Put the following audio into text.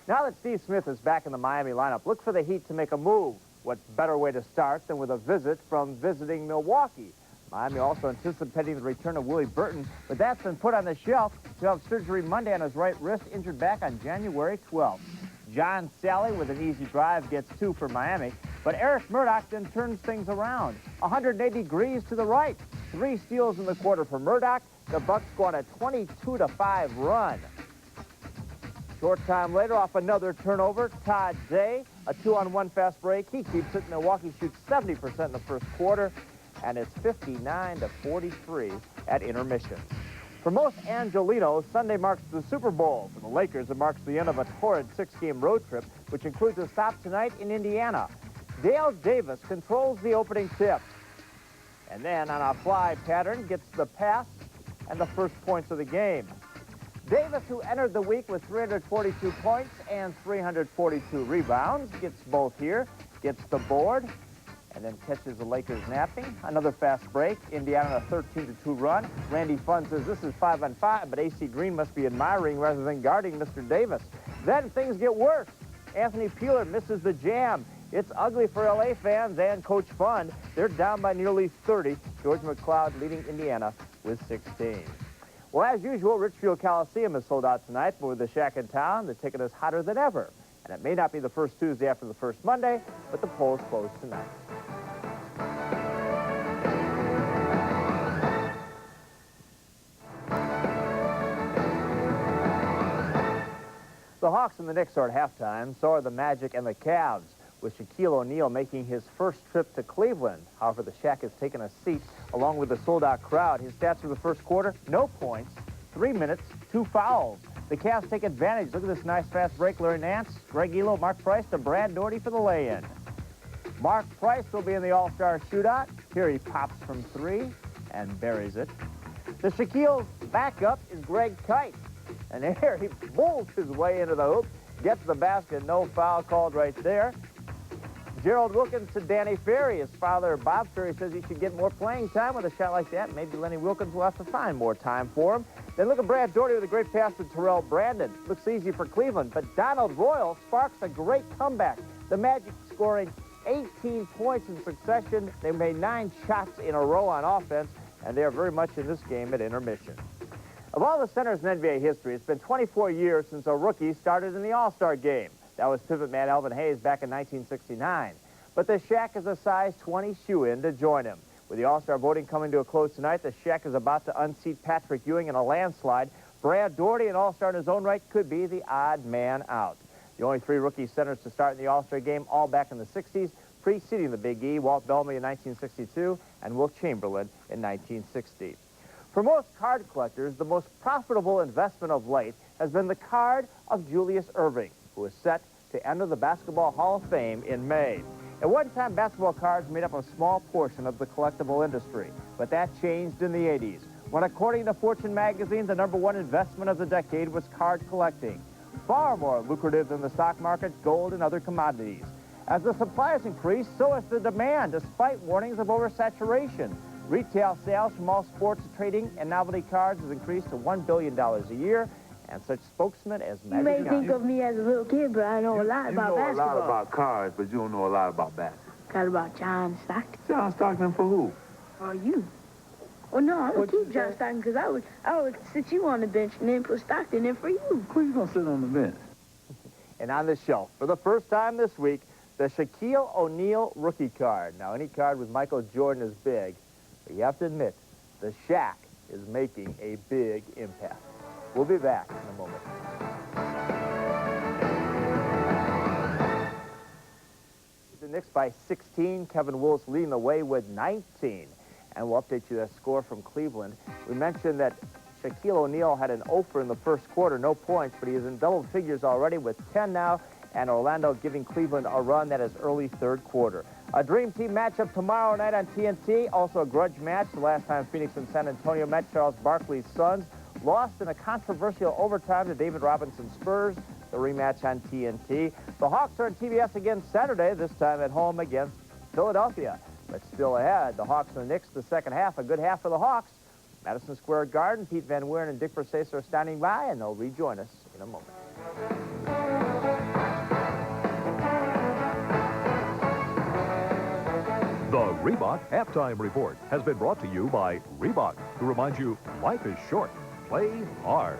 Now that Steve Smith is back in the Miami lineup, look for the Heat to make a move. What better way to start than with a visit from visiting Milwaukee? Miami also anticipating the return of Willie Burton, but that's been put on the shelf. He'll have surgery Monday on his right wrist, injured back on January 12th. John Sally with an easy drive gets 2 for Miami, but Eric Murdoch then turns things around. 180 degrees to the right. 3 steals in the quarter for Murdoch. The Bucks go on a 22-5 run. Short time later, off another turnover, Todd Day, a 2-on-1 fast break. He keeps it. Milwaukee shoots 70% in the first quarter, and it's 59-43 at intermission. For most Angelinos, Sunday marks the Super Bowl. For the Lakers, it marks the end of a torrid 6-game road trip, which includes a stop tonight in Indiana. Dale Davis controls the opening tip, and then on a fly pattern gets the pass and the first points of the game. Davis, who entered the week with 342 points and 342 rebounds, gets both here, gets the board, and then catches the Lakers napping. Another fast break. Indiana a 13-2 run. Randy Funn says this is 5-on-5, but A.C. Green must be admiring rather than guarding Mr. Davis. Then things get worse. Anthony Peeler misses the jam. It's ugly for L.A. fans and Coach Funn. They're down by nearly 30. George McLeod leading Indiana with 16. Well, as usual, Richfield Coliseum is sold out tonight, but with the Shack in town, the ticket is hotter than ever. And it may not be the first Tuesday after the first Monday, but the polls close tonight. The Hawks and the Knicks are at halftime, so are the Magic and the Cavs, with Shaquille O'Neal making his first trip to Cleveland. However, the Shack has taken a seat along with the sold-out crowd. His stats for the first quarter, no points, 3 minutes, 2 fouls. The Cavs take advantage. Look at this nice fast break. Larry Nance, Greg Elo, Mark Price to Brad Daugherty for the lay-in. Mark Price will be in the All-Star shootout. Here he pops from 3 and buries it. The Shaquille's backup is Greg Kite. And here he bowls his way into the hoop, gets the basket, no foul called right there. Gerald Wilkins to Danny Ferry. His father, Bob Ferry, says he should get more playing time with a shot like that. Maybe Lenny Wilkins will have to find more time for him. Then look at Brad Daugherty with a great pass to Terrell Brandon. Looks easy for Cleveland, but Donald Royal sparks a great comeback. The Magic scoring 18 points in succession. They made 9 shots in a row on offense, and they are very much in this game at intermission. Of all the centers in NBA history, it's been 24 years since a rookie started in the All-Star game. That was pivot man Elvin Hayes back in 1969. But the Shack is a size 20 shoe-in to join him. With the All-Star voting coming to a close tonight, the Shack is about to unseat Patrick Ewing in a landslide. Brad Daugherty, an All-Star in his own right, could be the odd man out. The only 3 rookie centers to start in the All-Star game, all back in the 60s, preceding the Big E, Walt Bellamy in 1962 and Wilt Chamberlain in 1960. For most card collectors, the most profitable investment of late has been the card of Julius Erving, who is set to enter the Basketball Hall of Fame in May. At one time, basketball cards made up a small portion of the collectible industry, but that changed in the 80s, when, according to Fortune magazine, the #1 investment of the decade was card collecting, far more lucrative than the stock market, gold, and other commodities. As the supply has increased, so has the demand, despite warnings of oversaturation. Retail sales from all sports trading and novelty cards has increased to $1 billion a year, and such spokesmen as Magic Johnson. You may think of me as a little kid, but I know a lot about basketball. You know a lot about cards, but you don't know a lot about basketball. Got about John Stockton. John Stockton for who? For you. Well, no, I would keep John Stockton because I would sit you on the bench and then put Stockton in for you. Who you going to sit on the bench? And on the shelf, for the first time this week, the Shaquille O'Neal rookie card. Now, any card with Michael Jordan is big, but you have to admit, the Shack is making a big impact. We'll be back in a moment. The Knicks by 16. Kevin Willis leading the way with 19. And we'll update you that score from Cleveland. We mentioned that Shaquille O'Neal had an offer in the first quarter, no points, but he is in double figures already with 10 now, and Orlando giving Cleveland a run that is early third quarter. A Dream Team matchup tomorrow night on TNT. Also a grudge match. The last time Phoenix and San Antonio met, Charles Barkley's Suns lost in a controversial overtime to David Robinson's Spurs. The rematch on TNT. The Hawks are on TBS again Saturday, this time at home against Philadelphia. But still ahead, the Hawks and the Knicks the second half. A good half for the Hawks. Madison Square Garden, Pete Van Weeren and Dick Versace are standing by, and they'll rejoin us in a moment. The Reebok Halftime Report has been brought to you by Reebok, who reminds you life is short. Play hard.